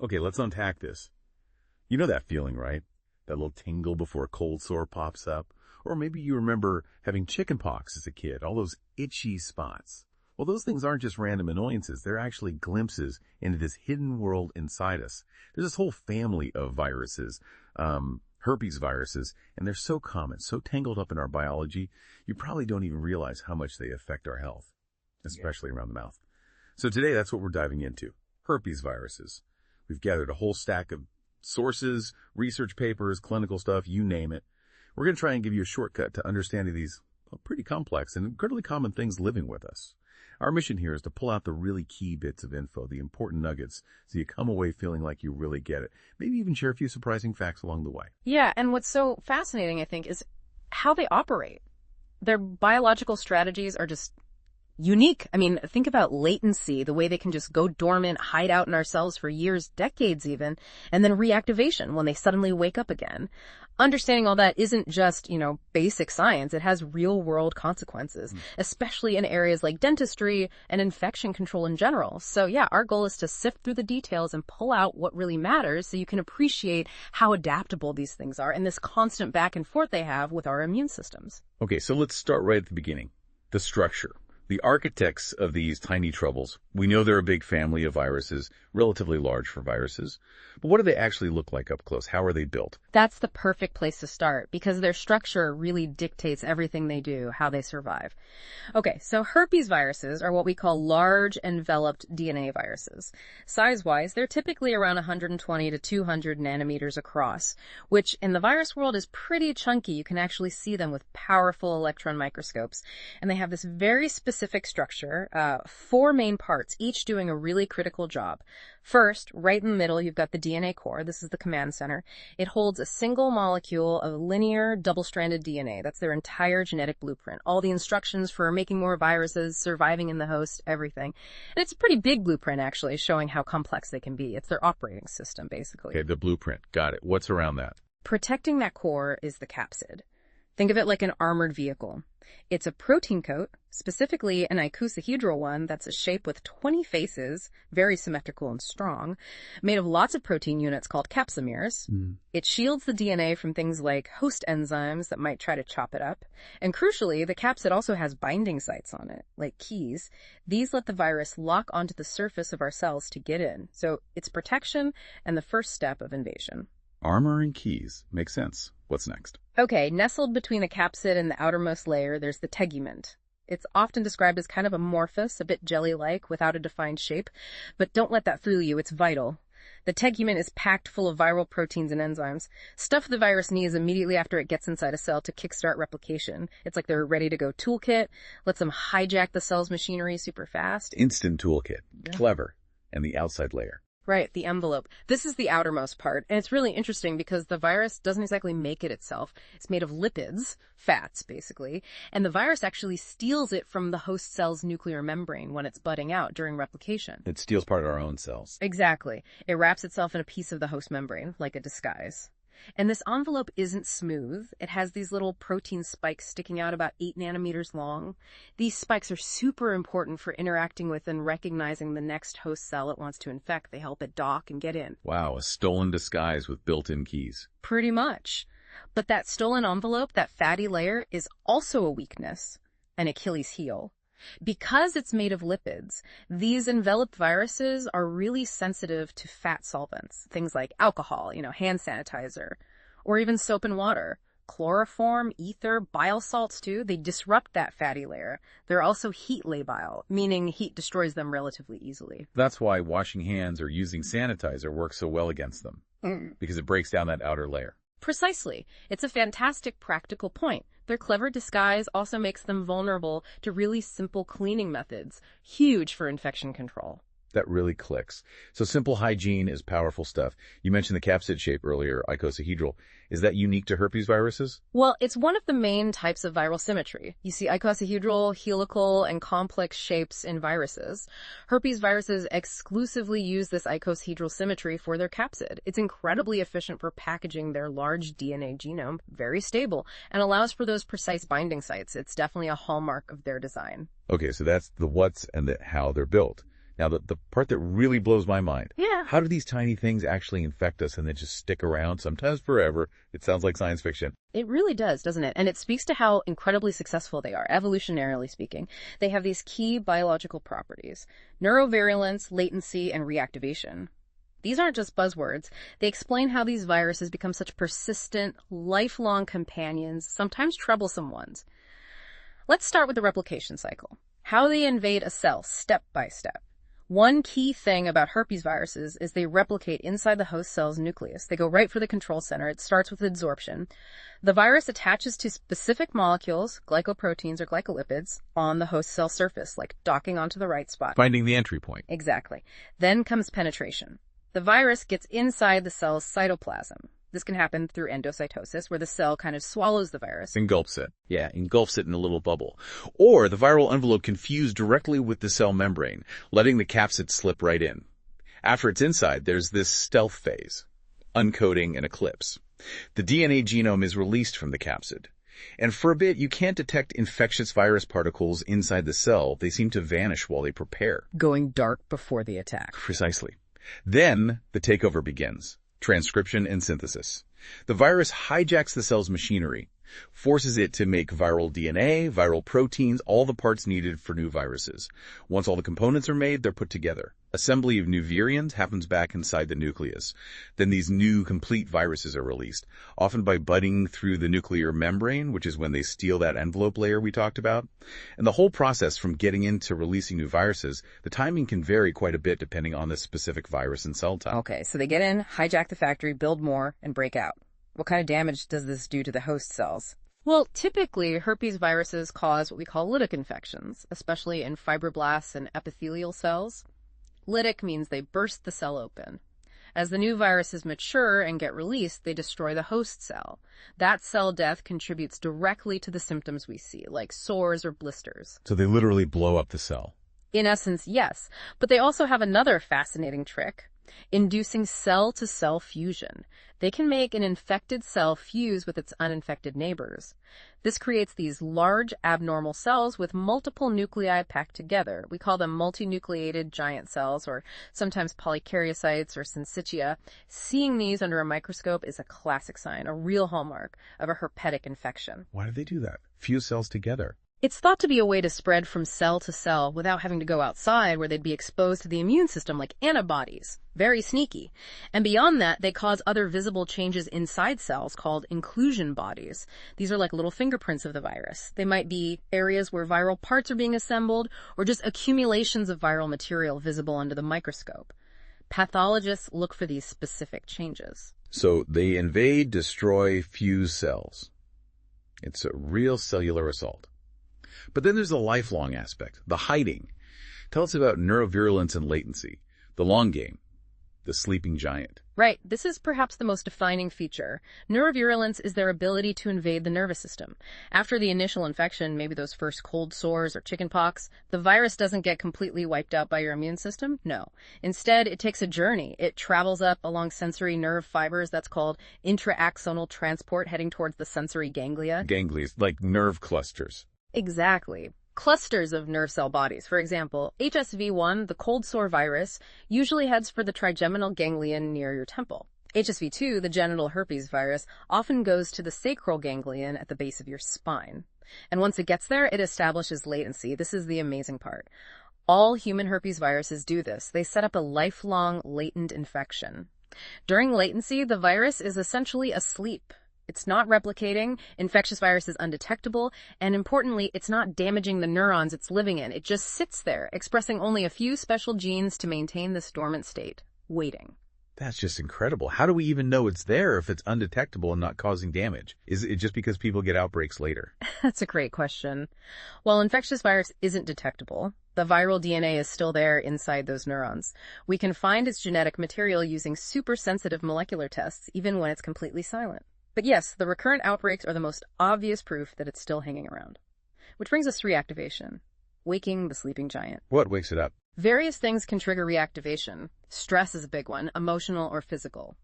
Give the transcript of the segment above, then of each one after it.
Okay, let's unpack this. You know that feeling, right? That little tingle before a cold sore pops up. Or maybe you remember having chicken pox as a kid, all those itchy spots. Well, those things aren't just random annoyances. They're actually glimpses into this hidden world inside us. There's this whole family of viruses, herpes viruses, and they're so common, so tangled up in our biology, you probably don't even realize how much they affect our health, especially around the mouth. So today, that's what we're diving into, herpes viruses. We've gathered a whole stack of sources, research papers, clinical stuff, you name it. We're going to try and give you a shortcut to understanding these pretty complex and incredibly common things living with us. Our mission here is to pull out the really key bits of info, the important nuggets, so you come away feeling like you really get it. Maybe even share a few surprising facts along the way. Yeah, and what's so fascinating, I think, is how they operate. Their biological strategies are just unique. I mean, think about latency, the way they can just go dormant, hide out in our cells for years, decades even, and then reactivation when they suddenly wake up again. Understanding all that isn't just, basic science. It has real-world consequences, especially in areas like dentistry and infection control in general. So yeah, our goal is to sift through the details and pull out what really matters so you can appreciate how adaptable these things are and this constant back and forth they have with our immune systems. Okay, so let's start right at the beginning. The structure. The architects of these tiny troubles, we know they're a big family of viruses, relatively large for viruses. But what do they actually look like up close? How are they built? That's the perfect place to start because their structure really dictates everything they do, how they survive. Okay, so herpes viruses are what we call large enveloped DNA viruses. Size-wise, they're typically around 120 to 200 nanometers across, which in the virus world is pretty chunky. You can actually see them with powerful electron microscopes. And they have this very specific structure, 4 main parts, each doing a really critical job. First, right in the middle, you've got the DNA core. This is the command center. It holds a single molecule of linear double-stranded DNA. That's their entire genetic blueprint. All the instructions for making more viruses, surviving in the host, everything. And it's a pretty big blueprint, actually, showing how complex they can be. It's their operating system, basically. Okay, the blueprint. Got it. What's around that? Protecting that core is the capsid. Think of it like an armored vehicle. It's a protein coat, specifically an icosahedral one that's a shape with 20 faces, very symmetrical and strong, made of lots of protein units called capsomeres. It shields the DNA from things like host enzymes that might try to chop it up. And crucially, the capsid also has binding sites on it, like keys. These let the virus lock onto the surface of our cells to get in. So it's protection and the first step of invasion. Armor and keys. Makes sense. What's next? Okay, nestled between the capsid and the outermost layer, there's the tegument. It's often described as kind of amorphous, a bit jelly-like, without a defined shape. But don't let that fool you, it's vital. The tegument is packed full of viral proteins and enzymes, stuff the virus needs immediately after it gets inside a cell to kickstart replication. It's like their ready-to-go toolkit, lets them hijack the cell's machinery super fast. Instant toolkit. Yeah. Clever. And the outside layer. Right, the envelope. This is the outermost part, and it's really interesting because the virus doesn't exactly make it itself. It's made of lipids, fats, basically, and the virus actually steals it from the host cell's nuclear membrane when it's budding out during replication. It steals part of our own cells. Exactly. It wraps itself in a piece of the host membrane, like a disguise. And this envelope isn't smooth. It has these little protein spikes sticking out about 8 nanometers long. These spikes are super important for interacting with and recognizing the next host cell it wants to infect. They help it dock and get in. Wow, a stolen disguise with built-in keys. Pretty much. But that stolen envelope, that fatty layer, is also a weakness, an Achilles heel. Because it's made of lipids, these enveloped viruses are really sensitive to fat solvents, things like alcohol, hand sanitizer, or even soap and water. Chloroform, ether, bile salts too, they disrupt that fatty layer. They're also heat labile, meaning heat destroys them relatively easily. That's why washing hands or using sanitizer works so well against them, because it breaks down that outer layer. Precisely. It's a fantastic practical point. Their clever disguise also makes them vulnerable to really simple cleaning methods, huge for infection control. That really clicks. So simple hygiene is powerful stuff. You mentioned the capsid shape earlier, icosahedral. Is that unique to herpes viruses? Well, it's one of the main types of viral symmetry. You see icosahedral, helical, and complex shapes in viruses. Herpes viruses exclusively use this icosahedral symmetry for their capsid. It's incredibly efficient for packaging their large DNA genome, very stable, and allows for those precise binding sites. It's definitely a hallmark of their design. Okay, so that's the what's and the how they're built. Now, the part that really blows my mind. Yeah. How do these tiny things actually infect us and then just stick around, sometimes forever? It sounds like science fiction. It really does, doesn't it? And it speaks to how incredibly successful they are, evolutionarily speaking. They have these key biological properties: neurovirulence, latency, and reactivation. These aren't just buzzwords. They explain how these viruses become such persistent, lifelong companions, sometimes troublesome ones. Let's start with the replication cycle. How they invade a cell step by step. One key thing about herpes viruses is they replicate inside the host cell's nucleus. They go right for the control center. It starts with adsorption. The virus attaches to specific molecules, glycoproteins or glycolipids, on the host cell surface, like docking onto the right spot. Finding the entry point. Exactly. Then comes penetration. The virus gets inside the cell's cytoplasm. This can happen through endocytosis, where the cell kind of swallows the virus. Engulfs it. Yeah, engulfs it in a little bubble. Or the viral envelope can fuse directly with the cell membrane, letting the capsid slip right in. After it's inside, there's this stealth phase, uncoating and eclipse. The DNA genome is released from the capsid. And for a bit, you can't detect infectious virus particles inside the cell. They seem to vanish while they prepare. Going dark before the attack. Precisely. Then the takeover begins. Transcription and synthesis. The virus hijacks the cell's machinery, forces it to make viral DNA, viral proteins, all the parts needed for new viruses. Once all the components are made, they're put together. Assembly of new virions happens back inside the nucleus. Then these new complete viruses are released, often by budding through the nuclear membrane, which is when they steal that envelope layer we talked about. And the whole process from getting into releasing new viruses, the timing can vary quite a bit depending on the specific virus and cell type. Okay, so they get in, hijack the factory, build more, and break out. What kind of damage does this do to the host cells? Well, typically, herpes viruses cause what we call lytic infections, especially in fibroblasts and epithelial cells. Lytic means they burst the cell open. As the new viruses mature and get released, they destroy the host cell. That cell death contributes directly to the symptoms we see, like sores or blisters. So they literally blow up the cell. In essence, yes. But they also have another fascinating trick: inducing cell-to-cell fusion. They can make an infected cell fuse with its uninfected neighbors. This creates these large abnormal cells with multiple nuclei packed together. We call them multinucleated giant cells, or sometimes polykaryocytes or syncytia. Seeing these under a microscope is a classic sign, a real hallmark of a herpetic infection. Why do they do that? Fuse cells together. It's thought to be a way to spread from cell to cell without having to go outside where they'd be exposed to the immune system like antibodies. Very sneaky. And beyond that, they cause other visible changes inside cells called inclusion bodies. These are like little fingerprints of the virus. They might be areas where viral parts are being assembled, or just accumulations of viral material visible under the microscope. Pathologists look for these specific changes. So they invade, destroy, fuse cells. It's a real cellular assault. But then there's the lifelong aspect, the hiding. Tell us about neurovirulence and latency, the long game, the sleeping giant. Right. This is perhaps the most defining feature. Neurovirulence is their ability to invade the nervous system. After the initial infection, maybe those first cold sores or chickenpox, the virus doesn't get completely wiped out by your immune system. No. Instead, it takes a journey. It travels up along sensory nerve fibers. That's called intraaxonal transport, heading towards the sensory ganglia. Ganglies, like nerve clusters. Exactly. Clusters of nerve cell bodies. For example, HSV1, the cold sore virus, usually heads for the trigeminal ganglion near your temple. HSV2, the genital herpes virus, often goes to the sacral ganglion at the base of your spine. And once it gets there, it establishes latency. This is the amazing part. All human herpes viruses do this. They set up a lifelong latent infection. During latency, the virus is essentially asleep. It's not replicating, infectious virus is undetectable, and importantly, it's not damaging the neurons it's living in. It just sits there, expressing only a few special genes to maintain this dormant state, waiting. That's just incredible. How do we even know it's there if it's undetectable and not causing damage? Is it just because people get outbreaks later? That's a great question. While infectious virus isn't detectable, the viral DNA is still there inside those neurons. We can find its genetic material using super sensitive molecular tests, even when it's completely silent. But yes, the recurrent outbreaks are the most obvious proof that it's still hanging around. Which brings us to reactivation. Waking the sleeping giant. What wakes it up? Various things can trigger reactivation. Stress is a big one, emotional or physical.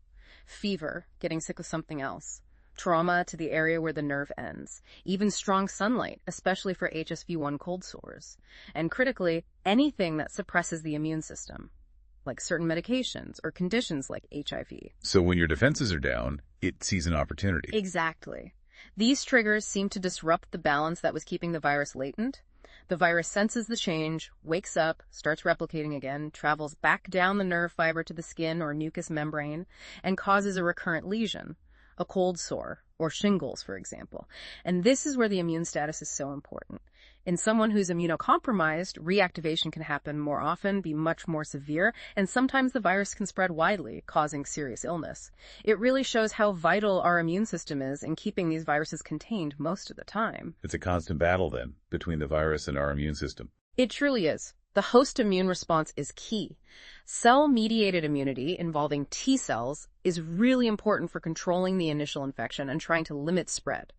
Fever, getting sick with something else. trauma to the area where the nerve ends, even strong sunlight, especially for HSV-1 cold sores, and critically, anything that suppresses the immune system, like certain medications or conditions like HIV. So when your defenses are down, it sees an opportunity. Exactly. These triggers seem to disrupt the balance that was keeping the virus latent. The virus senses the change, wakes up, starts replicating again, travels back down the nerve fiber to the skin or mucous membrane, and causes a recurrent lesion, a cold sore, or shingles, for example. And this is where the immune status is so important. In someone who's immunocompromised, reactivation can happen more often, be much more severe, and sometimes the virus can spread widely, causing serious illness. It really shows how vital our immune system is in keeping these viruses contained most of the time. It's a constant battle, then, between the virus and our immune system. It truly is. The host immune response is key. Cell-mediated immunity involving T cells is really important for controlling the initial infection and trying to limit spread.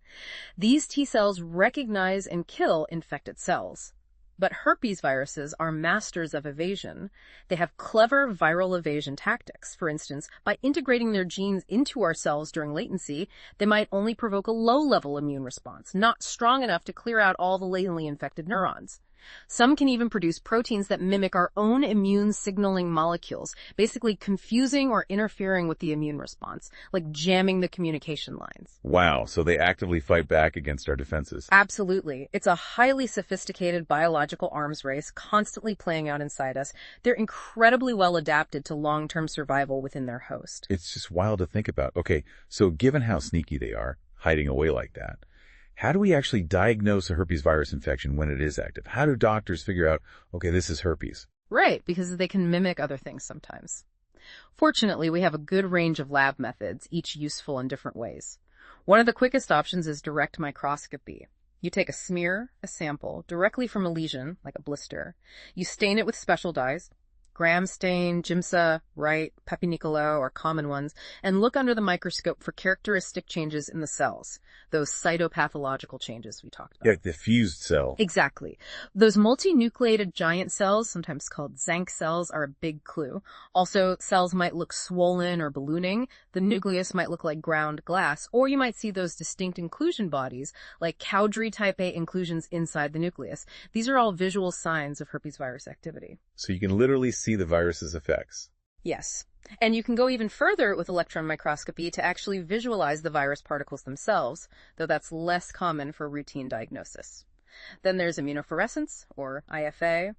These T cells recognize and kill infected cells. But herpes viruses are masters of evasion. They have clever viral evasion tactics. For instance, by integrating their genes into our cells during latency, they might only provoke a low-level immune response, not strong enough to clear out all the latently infected neurons. Some can even produce proteins that mimic our own immune signaling molecules, basically confusing or interfering with the immune response, like jamming the communication lines. Wow, so they actively fight back against our defenses. Absolutely. It's a highly sophisticated biological arms race constantly playing out inside us. They're incredibly well adapted to long-term survival within their host. It's just wild to think about. Okay, so given how sneaky they are, hiding away like that, how do we actually diagnose a herpes virus infection when it is active? How do doctors figure out, okay, this is herpes? Right, because they can mimic other things sometimes. Fortunately, we have a good range of lab methods, each useful in different ways. One of the quickest options is direct microscopy. You take a smear, a sample, directly from a lesion, like a blister. You stain it with special dyes, gram stain, Giemsa, Wright, Pepinicolo, or common ones, and look under the microscope for characteristic changes in the cells, those cytopathological changes we talked about. Yeah, the fused cell. Exactly. Those multinucleated giant cells, sometimes called Zank cells, are a big clue. Also, cells might look swollen or ballooning. The nucleus might look like ground glass, or you might see those distinct inclusion bodies, like Cowdrey type A inclusions inside the nucleus. These are all visual signs of herpes virus activity. So you can literally see the virus's effects. Yes. And you can go even further with electron microscopy to actually visualize the virus particles themselves, though that's less common for routine diagnosis. Then there's immunofluorescence, or IFA.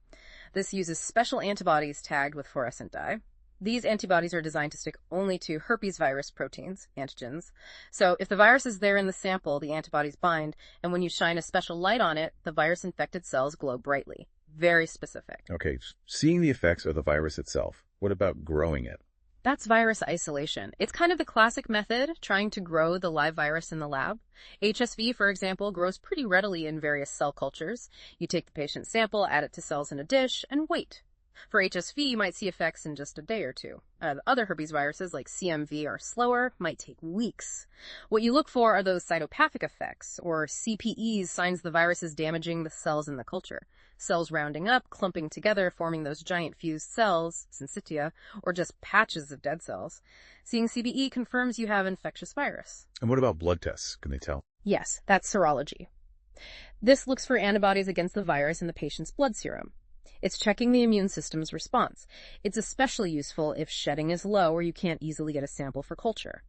This uses special antibodies tagged with fluorescent dye. These antibodies are designed to stick only to herpes virus proteins, antigens. So if the virus is there in the sample, the antibodies bind, and when you shine a special light on it, the virus-infected cells glow brightly. Very specific. Okay, seeing the effects of the virus itself. What about growing it? That's virus isolation. It's kind of the classic method, trying to grow the live virus in the lab. HSV, for example, grows pretty readily in various cell cultures. You take the patient's sample, add it to cells in a dish, and wait. For HSV, you might see effects in just a day or two. Other herpes viruses, like CMV, are slower, might take weeks. What you look for are those cytopathic effects, or CPEs, signs the virus is damaging the cells in the culture. Cells rounding up, clumping together, forming those giant fused cells, syncytia, or just patches of dead cells. Seeing CPE confirms you have infectious virus. And what about blood tests? Can they tell? Yes, that's serology. This looks for antibodies against the virus in the patient's blood serum. It's checking the immune system's response. It's especially useful if shedding is low or you can't easily get a sample for culture.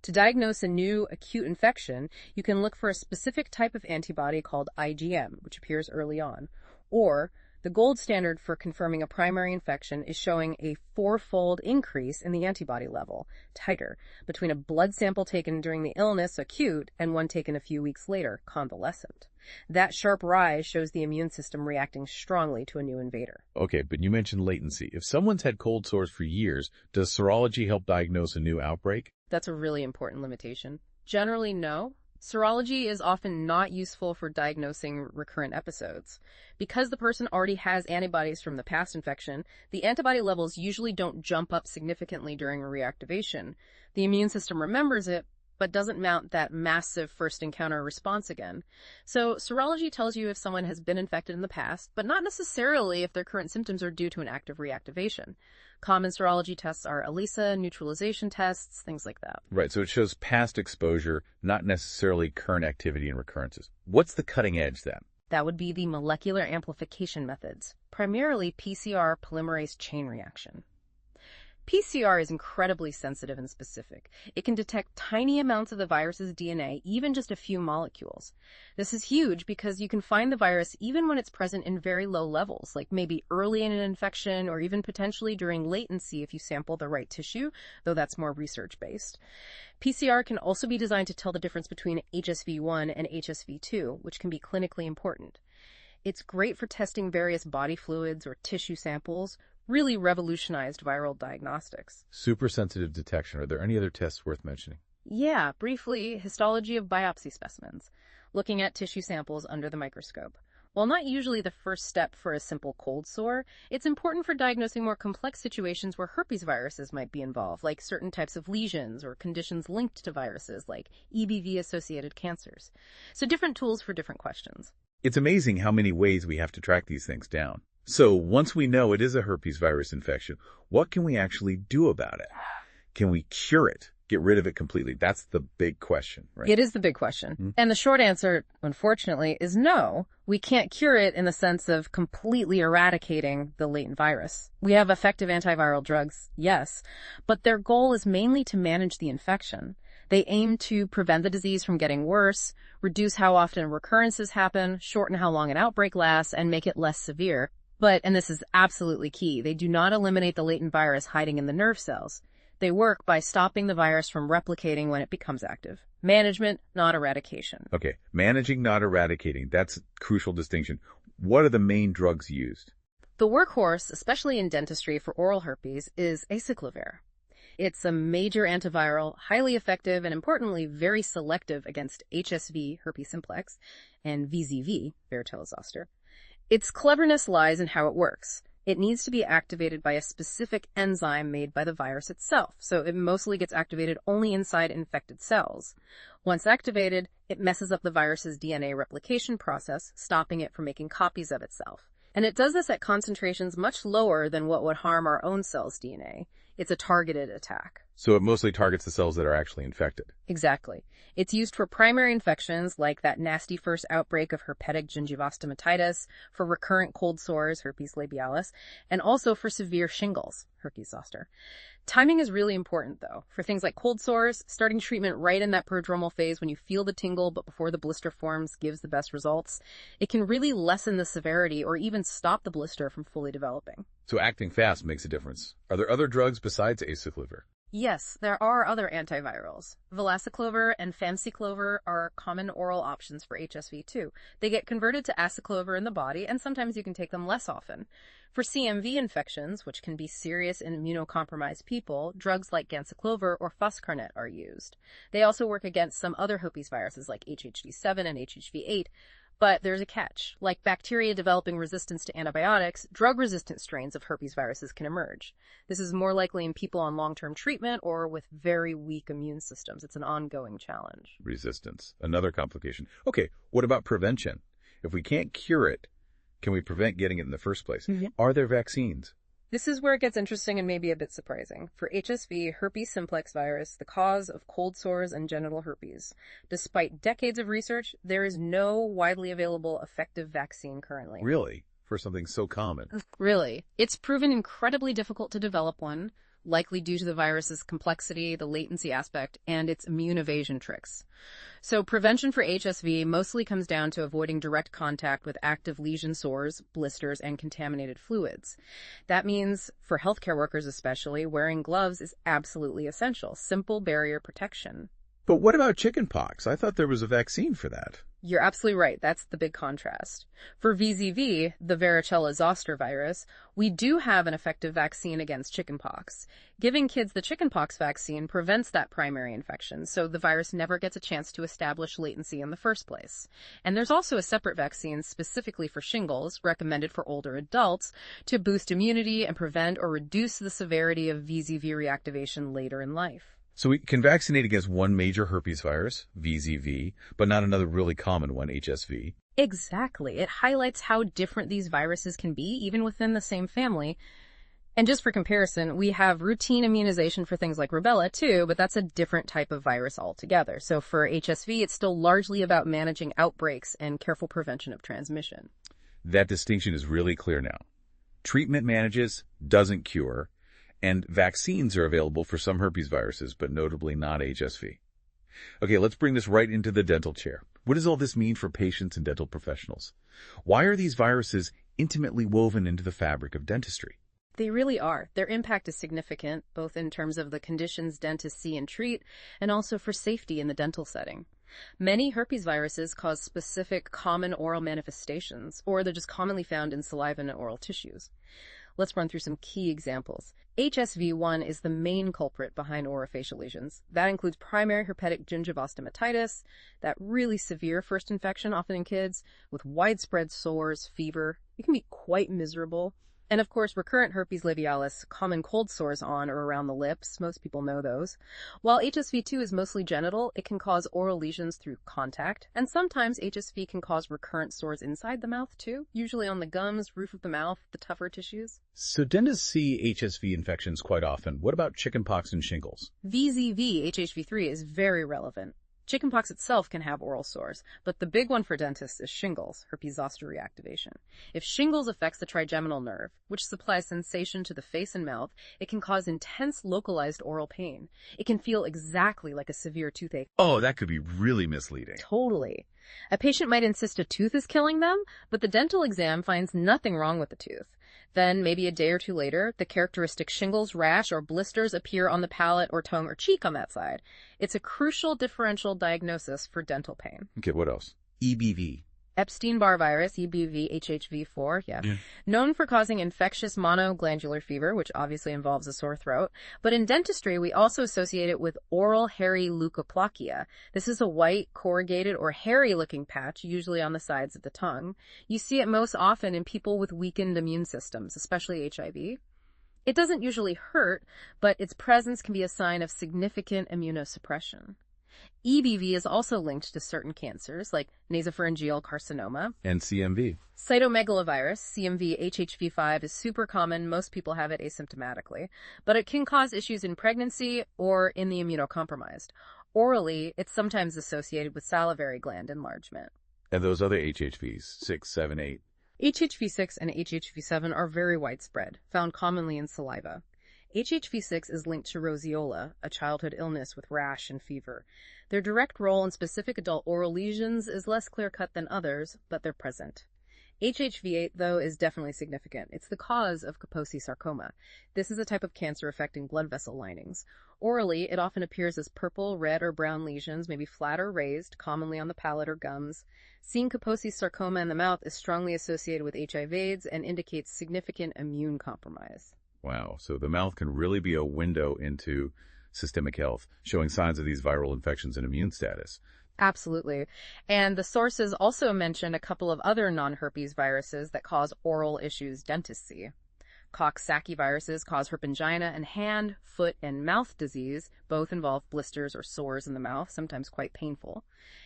To diagnose a new acute infection, you can look for a specific type of antibody called IgM, which appears early on. Or, the gold standard for confirming a primary infection is showing a 4-fold increase in the antibody level, titer, between a blood sample taken during the illness, acute, and one taken a few weeks later, convalescent. That sharp rise shows the immune system reacting strongly to a new invader. Okay, but you mentioned latency. If someone's had cold sores for years, does serology help diagnose a new outbreak? That's a really important limitation. Generally, no. Serology is often not useful for diagnosing recurrent episodes. Because the person already has antibodies from the past infection, the antibody levels usually don't jump up significantly during a reactivation. The immune system remembers it, but doesn't mount that massive first encounter response again. So serology tells you if someone has been infected in the past, but not necessarily if their current symptoms are due to an active reactivation. Common serology tests are ELISA, neutralization tests, things like that. Right, so it shows past exposure, not necessarily current activity and recurrences. What's the cutting edge then? That would be the molecular amplification methods, primarily PCR polymerase chain reaction. PCR is incredibly sensitive and specific. It can detect tiny amounts of the virus's DNA, even just a few molecules. This is huge because you can find the virus even when it's present in very low levels, like maybe early in an infection or even potentially during latency if you sample the right tissue, though that's more research-based. PCR can also be designed to tell the difference between HSV1 and HSV2, which can be clinically important. It's great for testing various body fluids or tissue samples, really revolutionized viral diagnostics. Super sensitive detection. Are there any other tests worth mentioning? Yeah, briefly, histology of biopsy specimens, looking at tissue samples under the microscope. While not usually the first step for a simple cold sore, it's important for diagnosing more complex situations where herpes viruses might be involved, like certain types of lesions or conditions linked to viruses, like EBV-associated cancers. So different tools for different questions. It's amazing how many ways we have to track these things down. So once we know it is a herpes virus infection, what can we actually do about it? Can we cure it? Get rid of it completely? That's the big question, right? It is the big question. And the short answer, unfortunately, is no. We can't cure it in the sense of completely eradicating the latent virus. We have effective antiviral drugs, yes, but their goal is mainly to manage the infection. They aim to prevent the disease from getting worse, reduce how often recurrences happen, shorten how long an outbreak lasts, and make it less severe. But, and this is absolutely key, they do not eliminate the latent virus hiding in the nerve cells. They work by stopping the virus from replicating when it becomes active. Management, not eradication. Okay, managing, not eradicating. That's a crucial distinction. What are the main drugs used? The workhorse, especially in dentistry for oral herpes, is acyclovir. It's a major antiviral, highly effective, and importantly, very selective against HSV, herpes simplex, and VZV, varicella zoster. Its cleverness lies in how it works. It needs to be activated by a specific enzyme made by the virus itself, so it mostly gets activated only inside infected cells. Once activated, it messes up the virus's DNA replication process, stopping it from making copies of itself. And it does this at concentrations much lower than what would harm our own cell's DNA. It's a targeted attack. So it mostly targets the cells that are actually infected. Exactly. It's used for primary infections like that nasty first outbreak of herpetic gingivostomatitis, for recurrent cold sores, herpes labialis, and also for severe shingles, herpes zoster. Timing is really important, though. For things like cold sores, starting treatment right in that prodromal phase when you feel the tingle but before the blister forms gives the best results. It can really lessen the severity or even stop the blister from fully developing. So acting fast makes a difference. Are there other drugs besides acyclovir? Yes, there are other antivirals. Valacyclovir and famciclovir are common oral options for HSV too. They get converted to acyclovir in the body, and sometimes you can take them less often. For CMV infections, which can be serious in immunocompromised people, drugs like ganciclovir or foscarnet are used. They also work against some other herpes viruses like HHV7 and HHV8, but there's a catch. Like bacteria developing resistance to antibiotics, drug-resistant strains of herpes viruses can emerge. This is more likely in people on long-term treatment or with very weak immune systems. It's an ongoing challenge. Resistance, another complication. Okay, what about prevention? If we can't cure it, can we prevent getting it in the first place? Are there vaccines? This is where it gets interesting and maybe a bit surprising. For HSV, herpes simplex virus, the cause of cold sores and genital herpes. Despite decades of research, there is no widely available effective vaccine currently. Really? For something so common? Really. It's proven incredibly difficult to develop one, likely due to the virus's complexity, the latency aspect, and its immune evasion tricks. So prevention for HSV mostly comes down to avoiding direct contact with active lesion sores, blisters, and contaminated fluids. That means, for healthcare workers especially, wearing gloves is absolutely essential. Simple barrier protection. But what about chickenpox? I thought there was a vaccine for that. You're absolutely right. That's the big contrast. For VZV, the varicella zoster virus, we do have an effective vaccine against chickenpox. Giving kids the chickenpox vaccine prevents that primary infection, so the virus never gets a chance to establish latency in the first place. And there's also a separate vaccine specifically for shingles, recommended for older adults, to boost immunity and prevent or reduce the severity of VZV reactivation later in life. So we can vaccinate against one major herpes virus, VZV, but not another really common one, HSV. Exactly. It highlights how different these viruses can be, even within the same family. And just for comparison, we have routine immunization for things like rubella too, but that's a different type of virus altogether. So for HSV, it's still largely about managing outbreaks and careful prevention of transmission. That distinction is really clear now. Treatment manages, doesn't cure, and vaccines are available for some herpes viruses, but notably not HSV. Okay, let's bring this right into the dental chair. What does all this mean for patients and dental professionals? Why are these viruses intimately woven into the fabric of dentistry? They really are. Their impact is significant, both in terms of the conditions dentists see and treat, and also for safety in the dental setting. Many herpes viruses cause specific common oral manifestations, or they're just commonly found in saliva and oral tissues. Let's run through some key examples. HSV-1 is the main culprit behind orofacial lesions. That includes primary herpetic gingivostomatitis, that really severe first infection, often in kids, with widespread sores, fever. It can be quite miserable. And of course, recurrent herpes labialis, common cold sores on or around the lips. Most people know those. While HSV-2 is mostly genital, it can cause oral lesions through contact. And sometimes HSV can cause recurrent sores inside the mouth too, usually on the gums, roof of the mouth, the tougher tissues. So dentists see HSV infections quite often. What about chickenpox and shingles? VZV, HHV3, is very relevant. Chickenpox itself can have oral sores, but the big one for dentists is shingles, herpes zoster reactivation. If shingles affects the trigeminal nerve, which supplies sensation to the face and mouth, it can cause intense localized oral pain. It can feel exactly like a severe toothache. Oh, that could be really misleading. Totally. A patient might insist a tooth is killing them, but the dental exam finds nothing wrong with the tooth. Then, maybe a day or two later, the characteristic shingles, rash, or blisters appear on the palate or tongue or cheek on that side. It's a crucial differential diagnosis for dental pain. Okay, what else? EBV. Epstein-Barr virus, EBV, HHV4, known for causing infectious monoglandular fever, which obviously involves a sore throat. But in dentistry, we also associate it with oral hairy leukoplakia. This is a white, corrugated, or hairy-looking patch, usually on the sides of the tongue. You see it most often in people with weakened immune systems, especially HIV. It doesn't usually hurt, but its presence can be a sign of significant immunosuppression. EBV is also linked to certain cancers, like nasopharyngeal carcinoma. And CMV. Cytomegalovirus, CMV HHV5, is super common. Most people have it asymptomatically, but it can cause issues in pregnancy or in the immunocompromised. Orally, it's sometimes associated with salivary gland enlargement. And those other HHVs, 6, 7, 8. HHV6 and HHV7 are very widespread, found commonly in saliva. HHV6 is linked to roseola, a childhood illness with rash and fever. Their direct role in specific adult oral lesions is less clear-cut than others, but they're present. HHV8, though, is definitely significant. It's the cause of Kaposi sarcoma. This is a type of cancer affecting blood vessel linings. Orally, it often appears as purple, red, or brown lesions, maybe flat or raised, commonly on the palate or gums. Seeing Kaposi sarcoma in the mouth is strongly associated with HIV/AIDS and indicates significant immune compromise. Wow, so the mouth can really be a window into systemic health, showing signs of these viral infections and immune status. Absolutely. And the sources also mention a couple of other non-herpes viruses that cause oral issues dentists see. Coxsackie viruses cause herpingina, and hand, foot, and mouth disease both involve blisters or sores in the mouth, sometimes quite painful.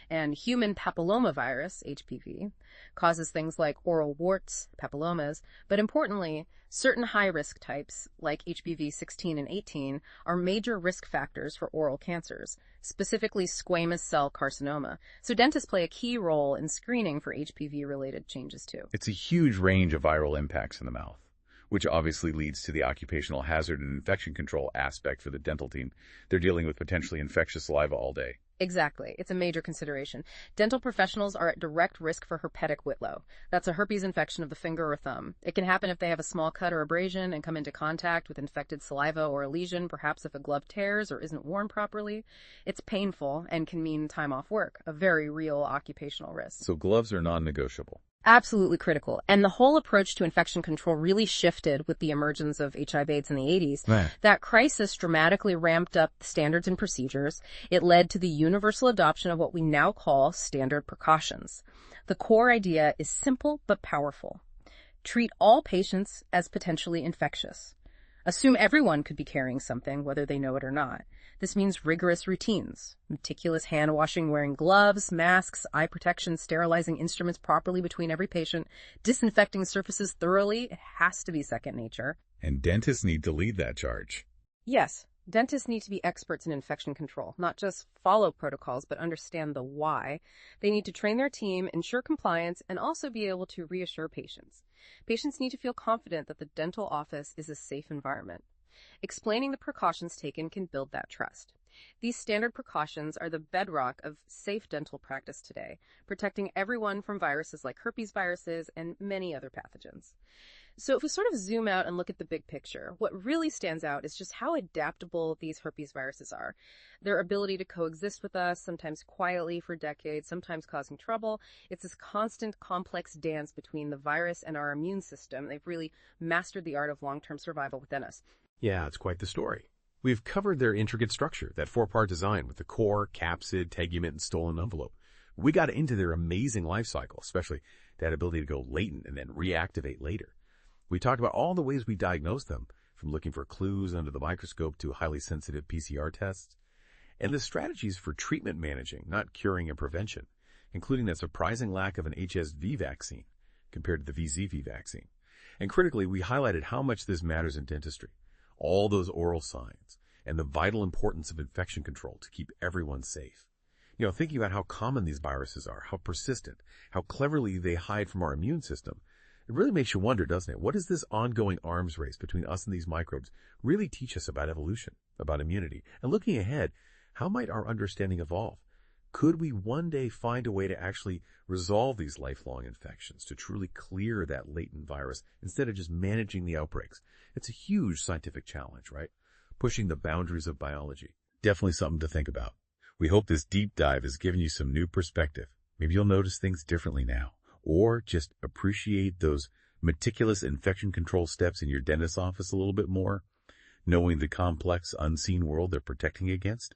And human papillomavirus, HPV, causes things like oral warts, papillomas, but importantly, certain high-risk types, like HPV 16 and 18, are major risk factors for oral cancers, specifically squamous cell carcinoma. So dentists play a key role in screening for HPV-related changes too. It's a huge range of viral impacts in the mouth, which obviously leads to the occupational hazard and infection control aspect for the dental team. They're dealing with potentially infectious saliva all day. Exactly. It's a major consideration. Dental professionals are at direct risk for herpetic whitlow. That's a herpes infection of the finger or thumb. It can happen if they have a small cut or abrasion and come into contact with infected saliva or a lesion, perhaps if a glove tears or isn't worn properly. It's painful and can mean time off work, a very real occupational risk. So gloves are non-negotiable. Absolutely critical. And the whole approach to infection control really shifted with the emergence of HIV/AIDS in the 80s. Right. That crisis dramatically ramped up standards and procedures. It led to the universal adoption of what we now call standard precautions. The core idea is simple but powerful. Treat all patients as potentially infectious. Assume everyone could be carrying something, whether they know it or not. This means rigorous routines, meticulous hand washing, wearing gloves, masks, eye protection, sterilizing instruments properly between every patient, disinfecting surfaces thoroughly. It has to be second nature. And dentists need to lead that charge. Yes, dentists need to be experts in infection control, not just follow protocols, but understand the why. They need to train their team, ensure compliance, and also be able to reassure patients. Patients need to feel confident that the dental office is a safe environment. Explaining the precautions taken can build that trust. These standard precautions are the bedrock of safe dental practice today, protecting everyone from viruses like herpes viruses and many other pathogens. So if we sort of zoom out and look at the big picture, what really stands out is just how adaptable these herpes viruses are. Their ability to coexist with us, sometimes quietly for decades, sometimes causing trouble. It's this constant, complex dance between the virus and our immune system. They've really mastered the art of long-term survival within us. Yeah, it's quite the story. We've covered their intricate structure, that four-part design with the core, capsid, tegument, and stolen envelope. We got into their amazing life cycle, especially that ability to go latent and then reactivate later. We talked about all the ways we diagnose them, from looking for clues under the microscope to highly sensitive PCR tests, and the strategies for treatment managing, not curing and prevention, including the surprising lack of an HSV vaccine compared to the VZV vaccine. And critically, we highlighted how much this matters in dentistry, all those oral signs, and the vital importance of infection control to keep everyone safe. Thinking about how common these viruses are, how persistent, how cleverly they hide from our immune system, it really makes you wonder, doesn't it? What does this ongoing arms race between us and these microbes really teach us about evolution, about immunity? And looking ahead, how might our understanding evolve? Could we one day find a way to actually resolve these lifelong infections, to truly clear that latent virus instead of just managing the outbreaks? It's a huge scientific challenge, right? Pushing the boundaries of biology. Definitely something to think about. We hope this deep dive has given you some new perspective. Maybe you'll notice things differently now, or just appreciate those meticulous infection control steps in your dentist's office a little bit more, knowing the complex, unseen world they're protecting against.